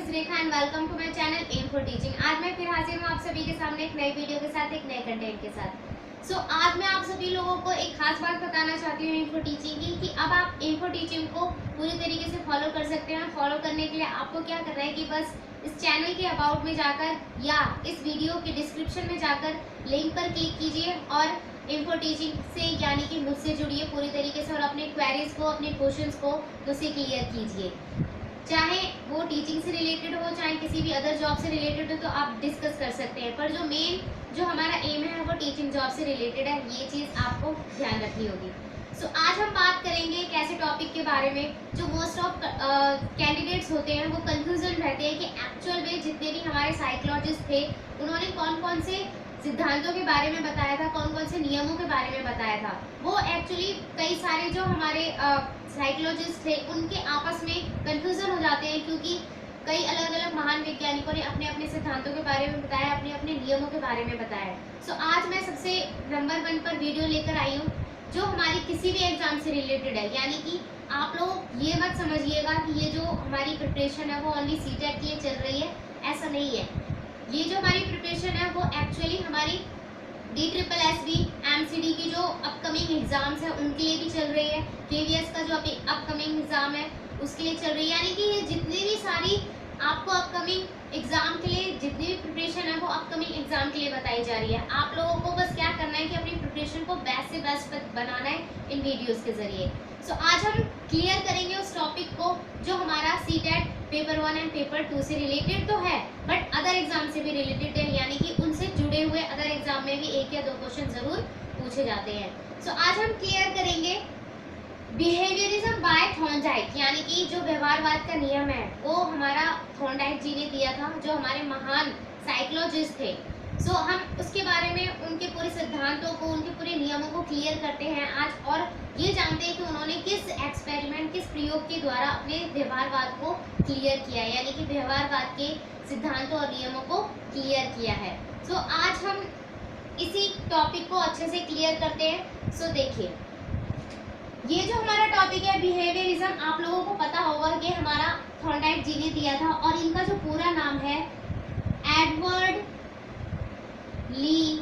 Is Rekha and welcome to my channel M for teaching. आज मैं फिर हाजिर हूँ आप सभी के सामने एक नई वीडियो के साथ, एक नए कंटेंट के साथ। आज मैं आप सभी लोगों को एक खास बात बताना चाहती हूँ एम फॉर टीचिंग की, कि अब आप एम फॉर टीचिंग को पूरी तरीके से फॉलो कर सकते हैं। फॉलो करने के लिए आपको क्या करना है कि बस इस चैनल के अबाउट में जाकर या इस वीडियो के डिस्क्रिप्शन में जाकर लिंक पर क्लिक कीजिए और एम फॉर टीचिंग से यानी कि मुझसे जुड़िए पूरी तरीके से और अपने क्वेरीज को, अपने क्वेश्चंस को मुझसे क्लियर कीजिए। चाहे वो टीचिंग से रिलेटेड हो, चाहे किसी भी अदर जॉब से रिलेटेड हो, तो आप डिस्कस कर सकते हैं। पर जो हमारा एम है वो टीचिंग जॉब से रिलेटेड है, ये चीज़ आपको ध्यान रखनी होगी। आज हम बात करेंगे एक ऐसे टॉपिक के बारे में जो मोस्ट ऑफ कैंडिडेट्स होते हैं वो कंफ्यूजन रहते हैं कि एक्चुअल में जितने भी हमारे साइकोलॉजिस्ट थे उन्होंने कौन कौन से सिद्धांतों के बारे में बताया था, कौन कौन से नियमों के बारे में बताया था। वो एक्चुअली कई सारे जो हमारे साइकोलॉजिस्ट थे उनके आपस में कंफ्यूजन हो जाते हैं, क्योंकि कई अलग अलग महान वैज्ञानिकों ने अपने अपने सिद्धांतों के बारे में बताया, अपने अपने नियमों के बारे में बताया। आज मैं सबसे नंबर 1 पर वीडियो लेकर आई हूँ जो हमारी किसी भी एग्जाम से रिलेटेड है। यानी कि आप लोग ये मत समझिएगा कि ये जो हमारी प्रिपरेशन है वो ओनली सीटेट के लिए चल रही है, ऐसा नहीं है। ये जो हमारी प्रिपरेशन है वो एक्चुअली हमारी DSSB MCD की जो अपकमिंग एग्जाम्स है उनके लिए भी चल रही है। KVS का जो अपकमिंग एग्जाम है उसके लिए चल रही है। यानी कि ये जितनी भी सारी आपको अपकमिंग एग्जाम के लिए जितनी भी प्रिपरेशन है वो अपकमिंग एग्जाम के लिए बताई जा रही है। आप लोगों को बस क्या करना है कि अपनी प्रिपरेशन को बेस्ट से बेस्ट बनाना है इन वीडियोस के जरिए। आज हम क्लियर करेंगे उस टॉपिक को जो हमारा सीटेट पेपर 1 एंड पेपर 2 से रिलेटेड तो है, बट अदर एग्जाम से भी रिलेटेड है। यानी कि उनसे जुड़े हुए अदर एग्जाम में भी 1 या 2 क्वेश्चन जरूर पूछे जाते हैं। आज हम क्लियर करेंगे बिहेवियरिज्म बाय थॉर्नडाइक, यानी कि जो व्यवहारवाद का नियम है वो हमारा थॉर्नडाइक जी ने दिया था, जो हमारे महान साइकोलॉजिस्ट थे। हम उसके बारे में उनके पूरे सिद्धांतों को, उनके पूरे नियमों को क्लियर करते हैं आज, और ये जानते हैं कि उन्होंने किस एक्सपेरिमेंट, किस प्रयोग के द्वारा अपने व्यवहारवाद को क्लियर किया है, यानी कि व्यवहारवाद के सिद्धांतों और नियमों को क्लियर किया है। आज हम इसी टॉपिक को अच्छे से क्लियर करते हैं। देखिए, ये जो हमारा टॉपिक है बिहेवियरिज्म, आप लोगों को पता होगा कि हमारा थॉर्नडाइक जी ने दिया था, और इनका जो पूरा नाम है एडवर्ड ली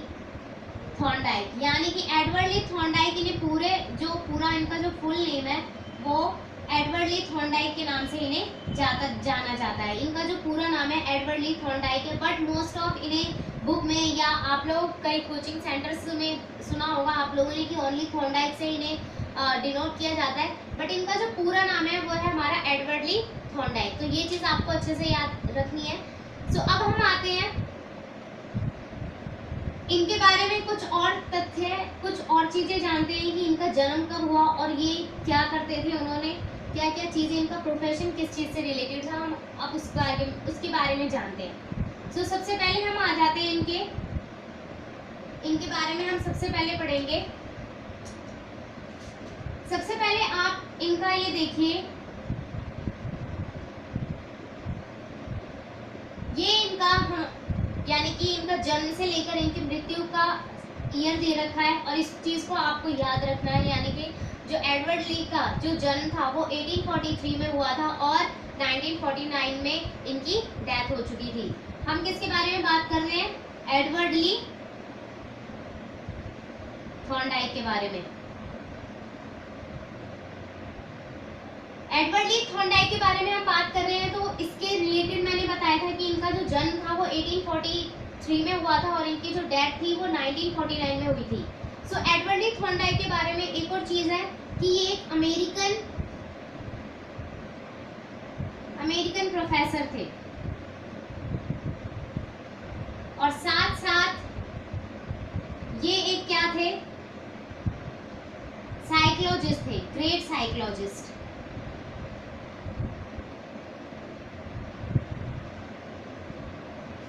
थॉर्नडाइक। यानी कि एडवर्ड ली थॉर्नडाइक, इन्हें पूरा इनका जो फुल नेम है वो एडवर्ड ली थॉर्नडाइक के नाम से इन्हें जाना जाता है। इनका जो पूरा नाम है एडवर्ड ली थॉर्नडाइक है, बट मोस्ट ऑफ इन्हें बुक में या आप लोग कई कोचिंग सेंटर्स में सुना होगा आप लोगों ने कि ओनली थॉर्नडाइक से इन्हें डिनोट किया जाता है, बट इनका जो पूरा नाम है वो है हमारा एडवर्ड ली थॉर्नडाइक। तो ये चीज़ आपको अच्छे से याद रखनी है। अब हम आते हैं इनके बारे में कुछ और तथ्य, कुछ और चीजें जानते हैं कि इनका जन्म कब हुआ और ये क्या करते थे, उन्होंने क्या क्या चीजें, इनका प्रोफेशन किस चीज से रिलेटेड था, हम अब उसके बारे में जानते हैं। सबसे पहले हम आ जाते हैं इनके बारे में हम सबसे पहले पढ़ेंगे। सबसे पहले आप इनका ये देखिए, ये इनका यानी कि इनका जन्म से लेकर इनकी मृत्यु का ईयर दे रखा है, और इस चीज को आपको याद रखना है। यानी कि जो एडवर्ड ली का जो जन्म था वो 1843 में हुआ था और 1949 में इनकी डेथ हो चुकी थी। हम किसके बारे में बात कर रहे हैं? एडवर्ड ली थॉर्नडाइक के बारे में। एडवर्ड ली थॉर्नडाइक के बारे में हम बात कर रहे हैं, तो इसके रिलेटेड मैंने बताया था कि इनका जो जन्म था वो 1843 में हुआ था और इनकी जो डेथ थी वो 1949 में हुई थी। एडवर्ड ली थॉर्नडाइक के बारे में एक और चीज है कि ये एक अमेरिकन प्रोफेसर थे, और साथ साथ ये एक क्या थे? साइकोलॉजिस्ट थे, ग्रेट साइकोलॉजिस्ट।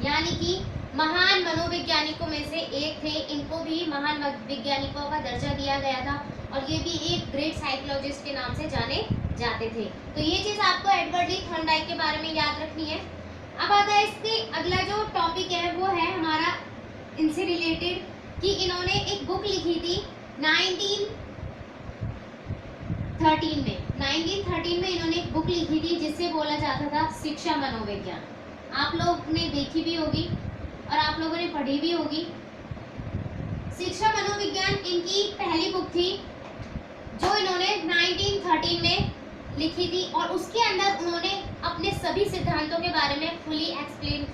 यानी कि महान मनोवैज्ञानिकों में से एक थे, इनको भी महान वैज्ञानिकों का दर्जा दिया गया था, और ये भी एक ग्रेट साइकोलॉजिस्ट के नाम से जाने जाते थे। तो ये चीज आपको एडवर्ड ली थॉर्नडाइक के बारे में याद रखनी है। अब आता है इसके अगला जो टॉपिक है वो है हमारा इनसे रिलेटेड, कि इन्होंने एक बुक लिखी थी 1913 में। 1913 में इन्होंने एक बुक लिखी थी जिससे बोला जाता था शिक्षा मनोविज्ञान। आप लोग ने देखी भी होगी और आप लोगों ने पढ़ी भी होगी। शिक्षा मनोविज्ञान इनकी पहली बुक थी जो इन्होंने 1913 में लिखी थी और उसके अंदर उन्होंने अपने सभी सिद्धांतों के बारे में फुली एक्सप्लेन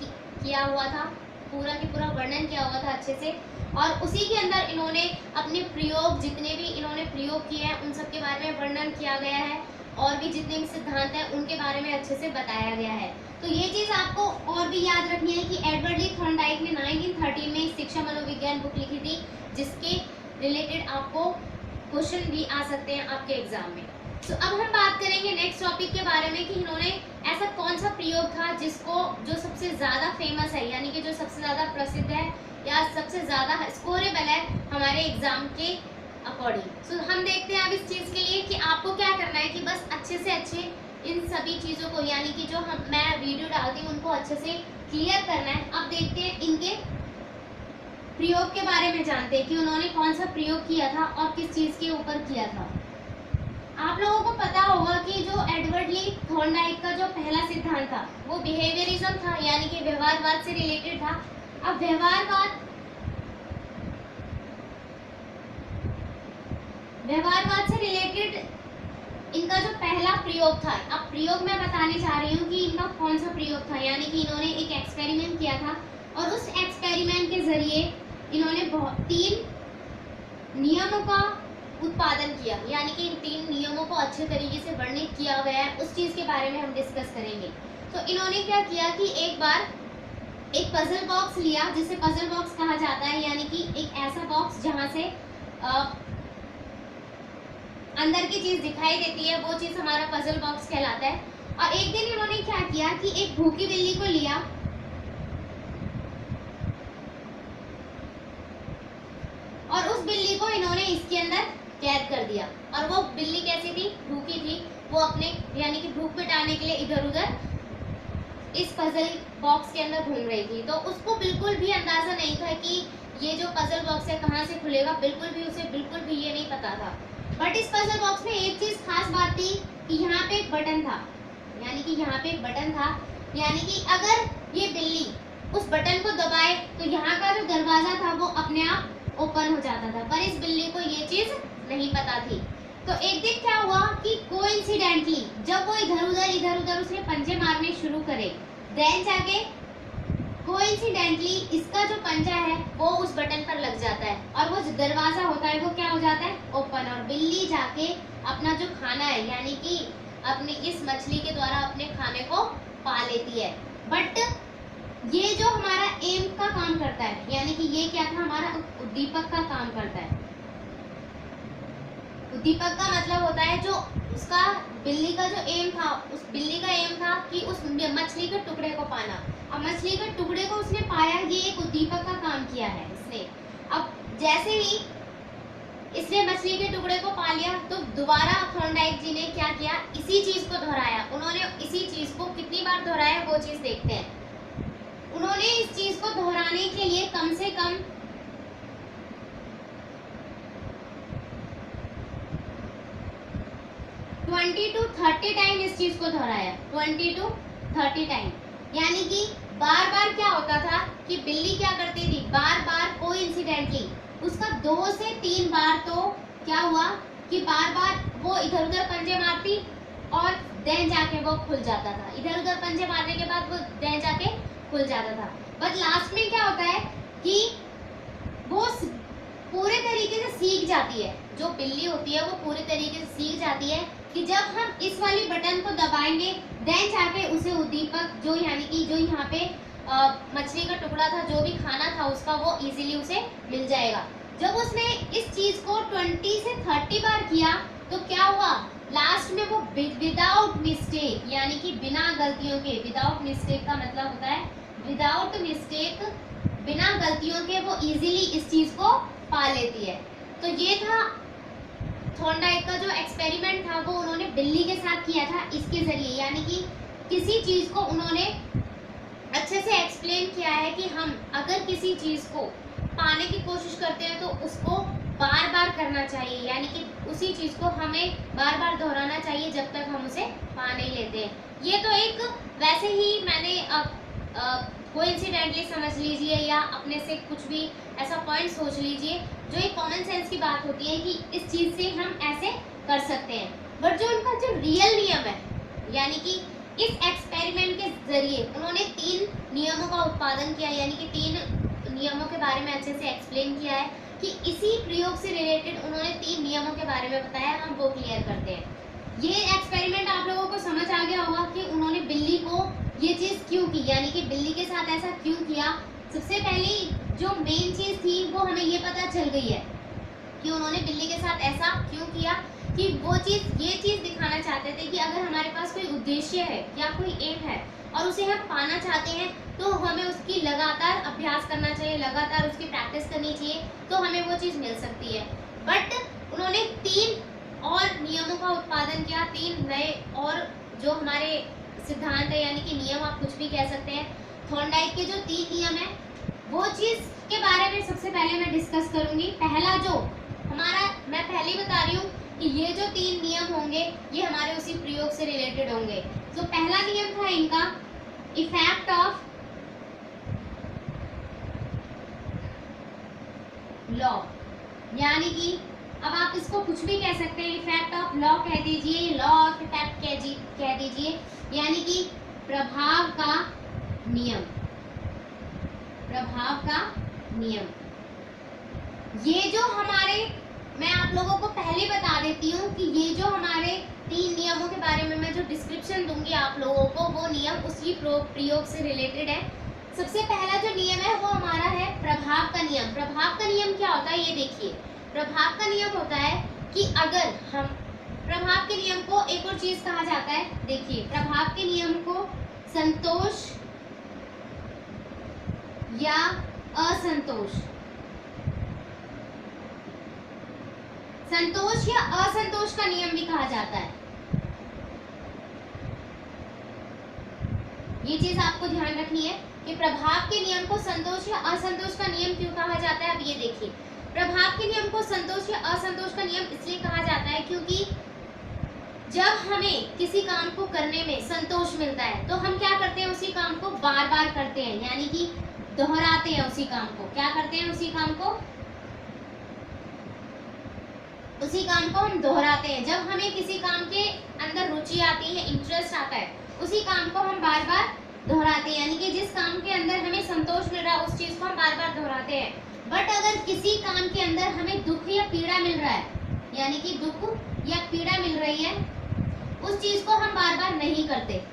किया हुआ था, पूरा की पूरा वर्णन किया हुआ था अच्छे से। और उसी के अंदर इन्होंने अपने प्रयोग, जितने भी इन्होंने प्रयोग किए हैं उन सब के बारे में वर्णन किया गया है और भी जितने भी सिद्धांत हैं उनके बारे में अच्छे से बताया गया है। तो ये चीज़ आपको और भी याद रखनी है कि एडवर्ड ली थॉर्नडाइक ने 1913 में शिक्षा मनोविज्ञान बुक लिखी थी जिसके रिलेटेड आपको क्वेश्चन भी आ सकते हैं आपके एग्जाम में। तो अब हम बात करेंगे नेक्स्ट टॉपिक के बारे में कि इन्होंने ऐसा कौन सा प्रयोग था जिसको जो सबसे ज़्यादा फेमस है, यानी कि जो सबसे ज़्यादा प्रसिद्ध है या सबसे ज़्यादा स्कोरेबल है हमारे एग्जाम के अकॉर्डिंग। सो हम देखते हैं अब इस चीज़ के लिए कि आपको क्या करना है कि बस अच्छे से अच्छे इन सभी चीज़ों को, यानी कि जो मैं वीडियो डालती हूँ उनको अच्छे से क्लियर करना है। अब देखते हैं इनके प्रयोग के बारे में, जानते हैं कि उन्होंने कौन सा प्रयोग किया था और किस चीज़ के ऊपर किया था। आप लोगों को पता होगा कि जो एडवर्ड ली थॉर्नडाइक का जो पहला सिद्धांत था वो बिहेवियरिज्म था, यानी कि व्यवहारवाद से रिलेटेड था। अब व्यवहारवाद से रिलेटेड इनका जो पहला प्रयोग था, अब प्रयोग मैं बताने जा रही हूँ कि इनका कौन सा प्रयोग था, यानी कि इन्होंने एक एक्सपेरिमेंट किया था और उस एक्सपेरिमेंट के जरिए इन्होंने 3 नियमों का उत्पादन किया, यानी कि इन 3 नियमों को अच्छे तरीके से वर्णित किया गया है। उस चीज़ के बारे में हम डिस्कस करेंगे। तो इन्होंने क्या किया कि एक बार एक पजल बॉक्स लिया जिसे पजल बॉक्स कहा जाता है, यानी कि एक ऐसा बॉक्स जहाँ से अंदर की चीज़ दिखाई देती है, वो चीज़ हमारा पजल बॉक्स कहलाता है। और एक दिन इन्होंने क्या किया कि एक भूखी बिल्ली को लिया और उस बिल्ली को इन्होंने इसके अंदर कैद कर दिया। और वो बिल्ली कैसी थी? भूखी थी। वो अपने यानी कि भूख मिटाने के लिए इधर उधर इस पजल बॉक्स के अंदर घूम रही थी। तो उसको बिल्कुल भी अंदाजा नहीं था कि ये जो पजल बॉक्स है कहाँ से खुलेगा, उसे बिल्कुल भी ये नहीं पता था। बट इस पजल बॉक्स में एक चीज खास बात थी कि यहाँ पे एक बटन था, यानी कि यहाँ पे एक बटन था, यानी कि अगर ये बिल्ली उस बटन को दबाए तो यहाँ का जो दरवाजा था वो अपने आप ओपन हो जाता था। पर इस बिल्ली को ये चीज नहीं पता थी। तो एक दिन क्या हुआ कि कोइंसिडेंटली जब वो इधर उधर उसने पंजे मारने शुरू करे, देन जाके कोइंसिडेंटली इसका जो पंजा है वो उस बटन पर लग जाता है और वो जो दरवाजा होता है वो क्या हो जाता है? ओपन। और बिल्ली जाके अपना जो खाना है, यानी कि अपने इस मछली के द्वारा अपने खाने को पा लेती है। बट ये जो हमारा एम का काम करता है, यानी कि ये क्या था? हमारा उद्दीपक का काम करता है। उद्दीपक का मतलब होता है जो उसका बिल्ली का जो एम था, उस बिल्ली का एम था कि उस मछली के टुकड़े को पाना। अब मछली के टुकड़े को उसने पाया, ये एक उद्दीपक का काम किया है इसने। अब जैसे ही इसने मछली के टुकड़े को पा लिया तो दोबारा थॉर्नडाइक जी ने क्या किया? इसी चीज को दोहराया। उन्होंने इसी चीज को कितनी बार दोहराया वो चीज देखते हैं। उन्होंने इस चीज को दोहराने के लिए कम से कम 20 to 30 टाइम इस चीज को दोहराया। 20 to 30 टाइम, यानी कि बार बार क्या होता था कि बिल्ली क्या करती थी? बार बार कोइंसिडेंटली उसका 2 से 3 बार तो क्या हुआ कि बार बार वो इधर उधर पंजे मारती और देन जाके वो खुल जाता था। इधर उधर पंजे मारने के बाद वो देन जाके खुल जाता था। बट लास्ट में क्या होता है कि वो पूरे तरीके से सीख जाती है। जो बिल्ली होती है वो पूरे तरीके से सीख जाती है कि जब हम इस वाली बटन को दबाएंगे देन जाके उसे उद्दीपक जो यानी कि जो यहाँ पे मछली का टुकड़ा था, जो भी खाना था उसका, वो इजीली उसे मिल जाएगा। जब उसने इस चीज को 20 से 30 बार किया तो क्या हुआ? लास्ट में वो विदाउट मिस्टेक, यानी कि बिना गलतियों के, विदाउट मिस्टेक का मतलब होता है विदाउट मिस्टेक, बिना गलतियों के वो इजीली इस चीज को पा लेती है। तो ये था थॉर्नडाइक का जो एक्सपेरिमेंट था, वो उन्होंने बिल्ली के साथ किया था इसके जरिए, यानी कि किसी चीज को उन्होंने अच्छे से एक्सप्लेन किया है कि हम अगर किसी चीज को पाने की कोशिश करते हैं तो उसको बार बार करना चाहिए, यानी कि उसी चीज को हमें बार बार दोहराना चाहिए जब तक हम उसे पा नहीं लेते हैं। ये तो एक वैसे ही मैंने कोइंसिडेंटली समझ लीजिए या अपने से कुछ भी ऐसा पॉइंट सोच लीजिए जो एक कॉमन सेंस की बात होती है कि इस चीज से हम ऐसे कर सकते हैं। बट जो उनका जो रियल नियम है, यानी कि इस एक्सपेरिमेंट के जरिए उन्होंने 3 नियमों का उत्पादन किया, यानी कि 3 नियमों के बारे में अच्छे से एक्सप्लेन किया है कि इसी प्रयोग से रिलेटेड उन्होंने 3 नियमों के बारे में बताया। हम वो क्लियर करते हैं। ये एक्सपेरिमेंट आप लोगों को समझ आ गया होगा कि उन्होंने बिल्ली को ये चीज क्यों की, यानी कि बिल्ली के साथ ऐसा क्यों किया। सबसे पहले जो मेन चीज थी वो हमें ये पता चल गई है कि उन्होंने बिल्ली के साथ ऐसा क्यों किया, कि वो चीज ये चीज दिखाना चाहते थे कि अगर हमारे पास कोई उद्देश्य है या कोई एम है और उसे हम पाना चाहते हैं तो हमें उसकी लगातार अभ्यास करना चाहिए, लगातार उसकी प्रैक्टिस करनी चाहिए, तो हमें वो चीज मिल सकती है। बट उन्होंने 3 और नियमों का उत्पादन किया, 3 नए और जो हमारे सिद्धांत है, यानी कि नियम आप कुछ भी कह सकते हैं। थॉर्नडाइक के जो 3 नियम है वो चीज के बारे में सबसे पहले मैं डिस्कस करूंगी। पहला जो हमारा, मैं पहले ही बता रही हूँ कि ये जो 3 नियम होंगे ये हमारे उसी प्रयोग से रिलेटेड होंगे। तो पहला नियम था इनका इफेक्ट ऑफ लॉ, यानी कि अब आप इसको कुछ भी कह सकते हैं, इफेक्ट ऑफ लॉ कह दीजिए, लॉ ऑफ इफेक्ट कह दीजिए, यानी कि प्रभाव का नियम, प्रभाव का नियम। ये जो हमारे, मैं आप लोगों को पहले बता देती हूँ कि ये जो हमारे 3 नियमों के बारे में मैं जो डिस्क्रिप्शन दूंगी आप लोगों को, वो नियम उसी प्रयोग से रिलेटेड है। सबसे पहला जो नियम है वो हमारा है प्रभाव का नियम। प्रभाव का नियम क्या होता है ये देखिए। प्रभाव का नियम होता है कि अगर हम, प्रभाव के नियम को एक और चीज कहा जाता है, देखिए प्रभाव के नियम को संतोष या असंतोष, संतोष या असंतोष का नियम भी कहा जाता है। ये चीज आपको ध्यान रखनी है कि प्रभाव के नियम को संतोष या असंतोष का नियम क्यों कहा जाता है। अब ये देखिए, प्रभाव के नियम को संतोष या असंतोष का नियम इसलिए कहा जाता है क्योंकि जब हमें किसी काम को करने में संतोष मिलता है तो हम क्या करते हैं, उसी काम को बार बार करते हैं, यानी कि दोहराते हैं उसी काम को। क्या करते हैं, उसी काम को हम दोहराते हैं। जब हमें किसी काम के अंदर रुचि आती है, इंटरेस्ट आता है, उसी काम को हम बार बार दोहराते हैं, यानी कि जिस काम के अंदर हमें संतोष मिल रहा है उस चीज को हम बार बार दोहराते हैं। बट अगर किसी काम के अंदर हमें दुख या पीड़ा मिल रहा है, यानी कि दुख या पीड़ा मिल रही है, उस चीज को हम बार बार नहीं करते।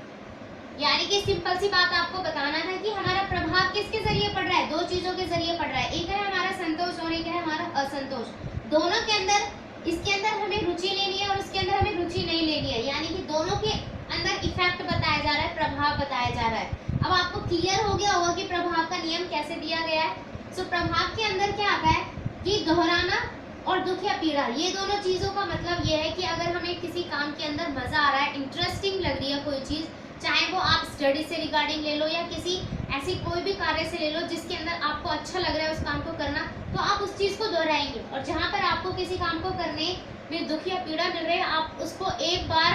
यानी कि सिंपल सी बात आपको बताना है कि हमारा प्रभाव किसके जरिए पड़ रहा है, 2 चीजों के जरिए पड़ रहा है। एक है हमारा संतोष और एक है हमारा असंतोष। दोनों के अंदर, इसके अंदर हमें रुचि लेनी है और उसके अंदर हमें रुचि नहीं लेनी है, यानी कि दोनों के अंदर इफेक्ट बताया जा रहा है, प्रभाव बताया जा रहा है। अब आपको क्लियर हो गया होगा कि प्रभाव का नियम कैसे दिया गया है। सो प्रभाव के अंदर क्या आता है कि दोहराना और दुख या पीड़ा, ये दोनों चीजों का मतलब ये है कि अगर हमें किसी काम के अंदर मजा आ रहा है, इंटरेस्टिंग लग रही है कोई चीज, चाहे वो आप स्टडी से रिगार्डिंग ले लो या किसी ऐसी कोई भी कार्य से ले लो जिसके अंदर आपको अच्छा लग रहा है उस काम को करना, तो आप उस चीज को दोहराएंगे। और जहां पर आपको किसी काम को करने में दुख या पीड़ा मिल रही है, आप उसको एक बार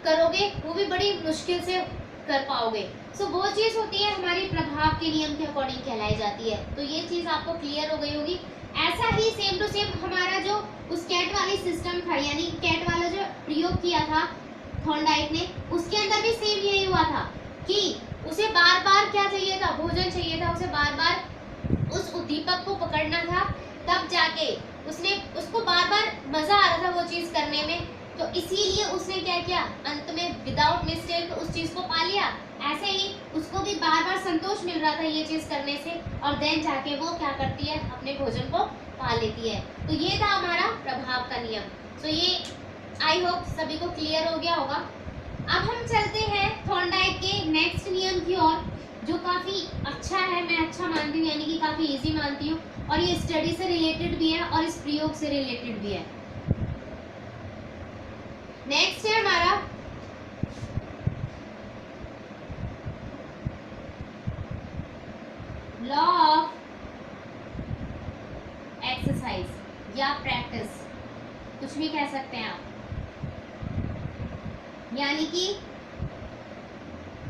करोगे, वो भी बड़ी मुश्किल से कर पाओगे। सो वो चीज होती है हमारी प्रभाव के नियम के अकॉर्डिंग कहलाई जाती है। तो ये चीज आपको क्लियर हो गई होगी। ऐसा ही सेम टू सेम हमारा जो उस कैट वाली सिस्टम था, यानी कैट वाला जो प्रयोग किया था थॉर्नडाइक ने, उसके अंदर भी सेम यही हुआ था कि उसे बार बार क्या चाहिए था, भोजन चाहिए था, उसे बार बार उस उद्दीपक को पकड़ना था, तब जाके उसको बार बार मजा आ रहा था वो चीज करने में, तो इसीलिए उसने क्या किया, अंत में विदाउट मिस्टेक उस चीज को पा लिया। ऐसे ही उसको भी बार बार संतोष मिल रहा था ये चीज करने से, और देन जाके वो क्या करती है, अपने भोजन को पा लेती है। तो ये था हमारा प्रभाव का नियम। तो ये आई होप सभी को क्लियर हो गया होगा। अब हम चलते हैं थॉर्नडाइक के नेक्स्ट नियम की ओर, जो काफी अच्छा है, मैं अच्छा मानती हूँ, यानी कि काफी इजी मानती हूँ, और ये स्टडी से रिलेटेड भी है और इस प्रयोग से रिलेटेड भी है। नेक्स्ट है हमारा लॉ ऑफ एक्सरसाइज, या प्रैक्टिस, कुछ भी कह सकते हैं आप, यानी कि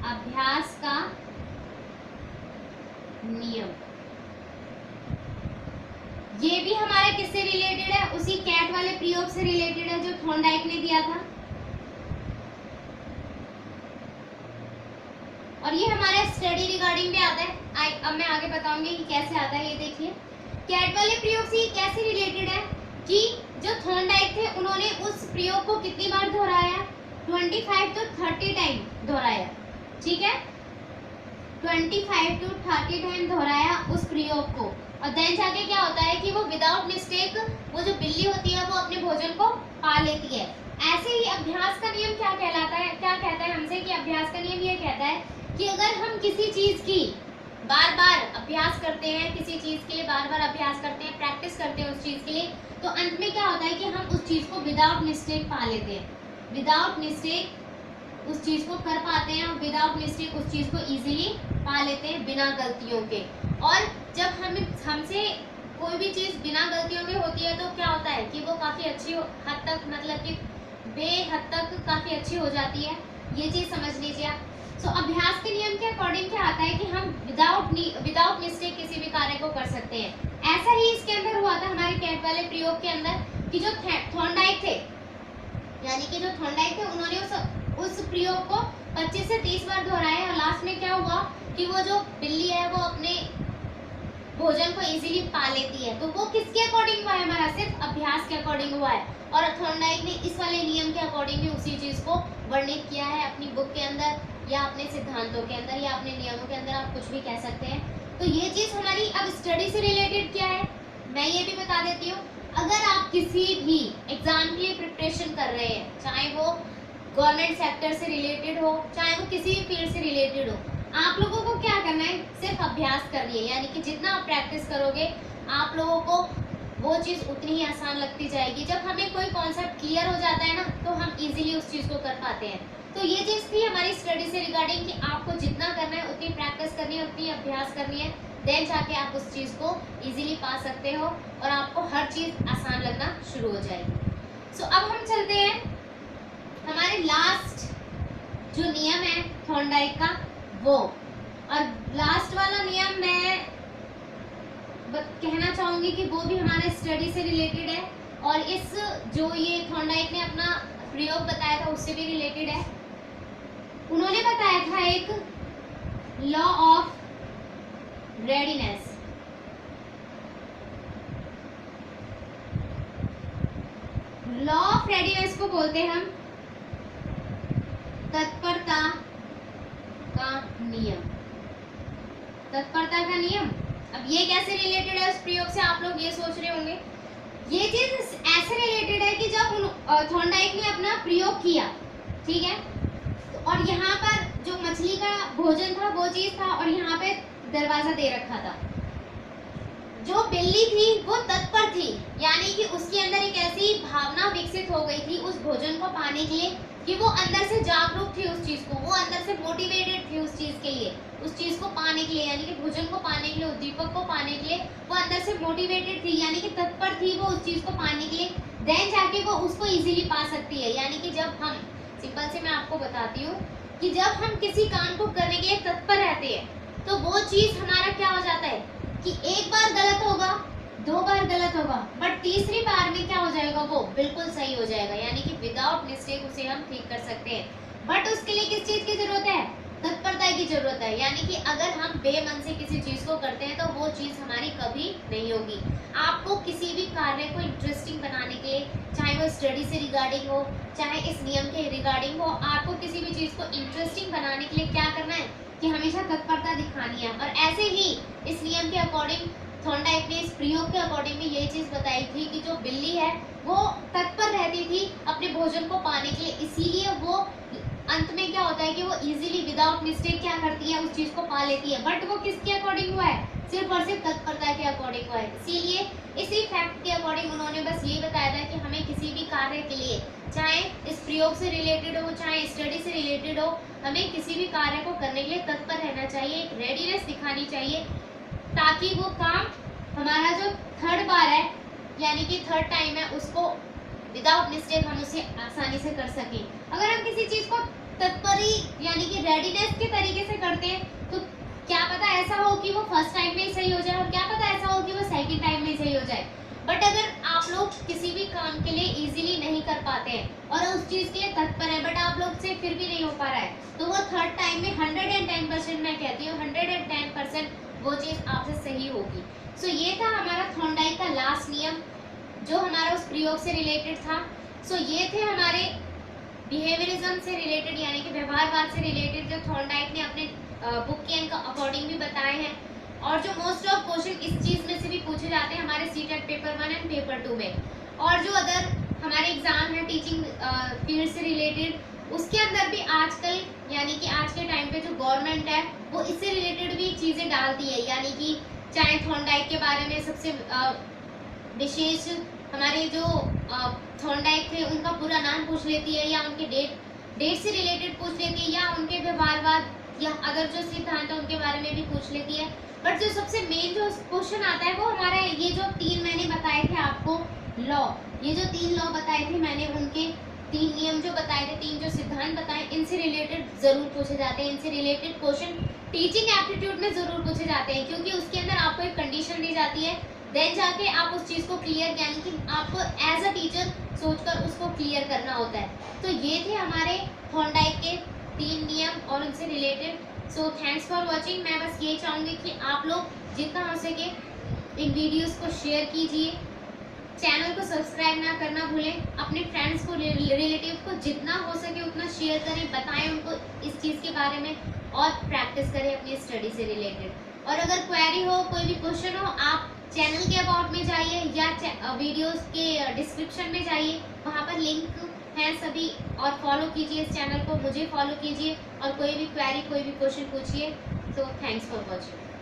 अभ्यास का नियम। ये भी हमारे किससे रिलेटेड है, उसी कैट वाले प्रयोग से रिलेटेड है जो थॉर्नडाइक ने दिया था। और ये हमारे स्टडी रिगार्डिंग में आता है। अब मैं आगे बताऊंगी कि कैसे आता है। ये देखिए कैट वाले प्रयोग से कैसे रिलेटेड है कि जो थॉर्नडाइक थे उन्होंने उस प्रयोग को कितनी बार दोहराया, 25 to 30 टाइम दोहराया। ठीक है, 25 to 30 टाइम दोहराया उस प्रयोग को। और देन जाके क्या होता है कि वो विदाउट मिस्टेक, वो जो बिल्ली होती है वो अपने भोजन को पा लेती है। ऐसे ही अभ्यास का नियम क्या कहलाता है, क्या कहता है हमसे कि अभ्यास का नियम ये कहता है कि अगर हम किसी चीज की बार बार अभ्यास करते हैं, किसी चीज के लिए बार बार अभ्यास करते हैं, प्रैक्टिस करते हैं उस चीज के लिए, तो अंत में क्या होता है कि हम उस चीज को विदाउट मिस्टेक पा लेते हैं, विदाउट मिस्टेक उस चीज को कर पाते हैं, और विदाउट मिस्टेक उस चीज को इजीली पा लेते हैं बिना गलतियों के। और जब हमसे कोई भी चीज बिना गलतियों के होती है तो क्या होता है कि वो काफी अच्छी हद तक, मतलब कि बेहद तक काफी अच्छी हो जाती है। ये चीज समझ लीजिए आप। सो अभ्यास के नियम के अकॉर्डिंग क्या आता है कि हम विदाउट मिस्टेक किसी भी कार्य को कर सकते हैं। ऐसा ही इसके अंदर हुआ था हमारे कैट वाले प्रयोग के अंदर कि जो थॉर्नडाइक थे, यानी कि जो थॉर्नडाइक थे उन्होंने उस प्रयोग को 25 से 30 बार दोहराया। और लास्ट में क्या हुआ कि वो जो बिल्ली है वो अपने भोजन को इजीली पा लेती है। तो वो किसके अकॉर्डिंग हुआ है, हमारा सिर्फ अभ्यास के अकॉर्डिंग हुआ है। और थॉर्नडाइक ने इस वाले नियम के अकॉर्डिंग भी उसी चीज को वर्णित किया है अपनी बुक के अंदर, या अपने सिद्धांतों के अंदर, या अपने नियमों के अंदर, आप कुछ भी कह सकते हैं। तो ये चीज हमारी अब स्टडी से रिलेटेड क्या है, मैं ये भी बता देती हूँ। अगर आप किसी भी एग्जाम के लिए प्रिपरेशन कर रहे हैं, चाहे वो गवर्नमेंट सेक्टर से रिलेटेड हो, चाहे वो किसी भी फील्ड से रिलेटेड हो, आप लोगों को क्या करना है, सिर्फ अभ्यास करनी है। यानी कि जितना आप प्रैक्टिस करोगे आप लोगों को वो चीज़ उतनी ही आसान लगती जाएगी। जब हमें कोई कॉन्सेप्ट क्लियर हो जाता है ना, तो हम इजीली उस चीज़ को कर पाते हैं। तो ये चीज़ थी हमारी स्टडी से रिगार्डिंग कि आपको जितना करना है उतनी प्रैक्टिस करनी है, उतनी अभ्यास करनी है, देन जाके आप उस चीज़ को इजीली पा सकते हो और आपको हर चीज़ आसान लगना शुरू हो जाएगी। सो अब हम चलते हैं हमारे लास्ट जो नियम है थॉर्नडाइक का, वो। और लास्ट वाला नियम मैं कहना चाहूँगी कि वो भी हमारे स्टडी से रिलेटेड है, और इस जो ये थॉर्नडाइक ने अपना प्रयोग बताया था उससे भी रिलेटेड है। उन्होंने बताया था एक law of readiness. Law of readiness को बोलते हैं हम तत्परता का नियम। तत्परता का नियम, अब ये कैसे रिलेटेड है उस प्रयोग से, आप लोग ये सोच रहे होंगे। ये चीज ऐसे रिलेटेड है कि जब थॉर्नडाइक ने अपना प्रयोग किया, ठीक है, तो और यहाँ पर जो मछली का भोजन था वो चीज था, और यहाँ पे दरवाजा दे रखा था। जो बिल्ली थी वो तत्पर थी, यानी कि उसके अंदर एक ऐसी भावना विकसित हो गई थी उस भोजन को पाने के लिए कि वो अंदर से जागरूक थी उस चीज को, वो अंदर से मोटिवेटेड थी उस चीज के लिए, उस चीज को पाने के लिए, यानी कि भोजन को पाने के लिए, उद्दीपक को पाने के लिए वो अंदर से मोटिवेटेड थी, यानी कि तत्पर थी वो उस चीज को पाने के लिए। देन जाके वो उसको इजीली पा सकती है। यानी कि जब हम, सिंपल से मैं आपको बताती हूँ कि जब हम किसी काम को करने के लिए तत्पर रहते हैं तो वो चीज हमारा क्या हो जाता है कि एक बार गलत होगा, दो बार गलत होगा, बट तीसरी बार में क्या हो जाएगा, वो बिल्कुल सही हो जाएगा, यानी कि विदाउट मिस्टेक उसे हम ठीक कर सकते हैं। बट उसके लिए किस चीज की जरूरत है, तत्परता की जरूरत है। यानी कि अगर हम बेमन से किसी चीज को करते हैं तो वो चीज हमारी कभी नहीं होगी। आपको किसी भी कार्य को इंटरेस्टिंग बनाने के लिए, चाहे वो स्टडी से रिगार्डिंग हो, चाहे इस नियम के रिगार्डिंग हो, आपको किसी भी चीज को इंटरेस्टिंग बनाने के लिए क्या करना है कि हमेशा तत्परता दिखानी है। और ऐसे ही इस नियम के अकॉर्डिंग थॉर्नडाइक ने इस प्रयोग के अकॉर्डिंग भी यही चीज बताई थी कि जो बिल्ली है वो तत्पर रहती थी अपने भोजन को पाने के लिए, इसीलिए वो अंत में क्या होता है कि वो इजीली विदाउट मिस्टेक क्या करती है, उस चीज को पा लेती है। बट वो किसके अकॉर्डिंग हुआ है, सिर्फ और सिर्फ तत्परता के अकॉर्डिंग हुआ है। इसीलिए इसी फैक्ट के अकॉर्डिंग उन्होंने बस यही बताया था कि हमें किसी भी कार्य के लिए, चाहे इस प्रयोग से रिलेटेड हो, चाहे स्टडी से रिलेटेड हो, हमें किसी भी कार्य को करने के लिए तत्पर रहना चाहिए, एक रेडीनेस दिखानी चाहिए, ताकि वो काम हमारा जो थर्ड बार है यानी कि थर्ड टाइम है उसको विदाउट मिस्टेक हम उसे आसानी से कर सकें। अगर हम किसी चीज़ को तत्परी यानी कि रेडीनेस के तरीके से करते हैं तो क्या पता ऐसा हो कि वो फर्स्ट टाइम में ही सही हो जाए और क्या पता ऐसा हो कि वो सेकंड टाइम में ही सही हो जाए। बट अगर आप लोग किसी भी काम के लिए इजीली नहीं कर पाते हैं और उस चीज़ के लिए तत्पर है बट आप लोग से फिर भी नहीं हो पा रहा है तो वो थर्ड टाइम में 110% मैं कहती हूँ 110% वो चीज़ आपसे सही होगी। सो ये था हमारा थॉर्नडाइक का लास्ट नियम जो हमारा उस प्रयोग से रिलेटेड था। सो ये थे हमारे बिहेवियरिज्म से रिलेटेड यानी कि व्यवहारवाद से रिलेटेड जो थॉर्नडाइक ने अपने बुक के अकॉर्डिंग भी बताए हैं और जो मोस्ट ऑफ क्वेश्चन इस चीज़ में से भी पूछे जाते हैं हमारे सीटेट पेपर 1 एंड पेपर 2 में। और जो अदर हमारे एग्जाम है टीचिंग फील्ड से रिलेटेड उसके अंदर भी आजकल यानी कि आज के टाइम पे जो गवर्नमेंट है वो इससे रिलेटेड भी चीज़ें डालती है यानी कि चाहे थॉर्नडाइक के बारे में सबसे विशेष हमारे जो थॉर्नडाइक थे उनका पूरा नाम पूछ लेती है या उनके डेट से रिलेटेड पूछ लेती है या उनके व्यवहारवाद या अगर जो सिद्धांत है उनके बारे में भी पूछ लेती है। बट जो सबसे मेन जो क्वेश्चन आता है वो हमारा ये जो 3 मैंने बताए थे आपको लॉ, ये जो 3 लॉ बताए थे मैंने उनके 3 नियम जो बताए थे 3 जो सिद्धांत बताए इनसे रिलेटेड जरूर पूछे जाते हैं। इनसे रिलेटेड क्वेश्चन टीचिंग एप्टीट्यूड में जरूर पूछे जाते हैं क्योंकि उसके अंदर आपको एक कंडीशन दी जाती है देन जाके आप उस चीज़ को क्लियर यानी कि आपको एज अ टीचर सोचकर उसको क्लियर करना होता है। तो ये थे हमारे थॉर्नडाइक के 3 नियम और उनसे related. So thanks for watching. मैं बस ये चाहूँगी कि आप लोग जितना हो सके इन वीडियोस को शेयर कीजिए, चैनल को सब्सक्राइब ना करना भूलें, अपने फ्रेंड्स को रिलेटिव को जितना हो सके उतना शेयर करें, बताएं उनको इस चीज़ के बारे में और प्रैक्टिस करें अपनी स्टडी से रिलेटेड। और अगर क्वेरी हो कोई भी क्वेश्चन हो आप चैनल के अबाउट में जाइए या वीडियोस के डिस्क्रिप्शन में जाइए, वहाँ पर लिंक हैं सभी और फॉलो कीजिए इस चैनल को, मुझे फॉलो कीजिए और कोई भी क्वेरी कोई भी क्वेश्चन पूछिए। So thanks for watching.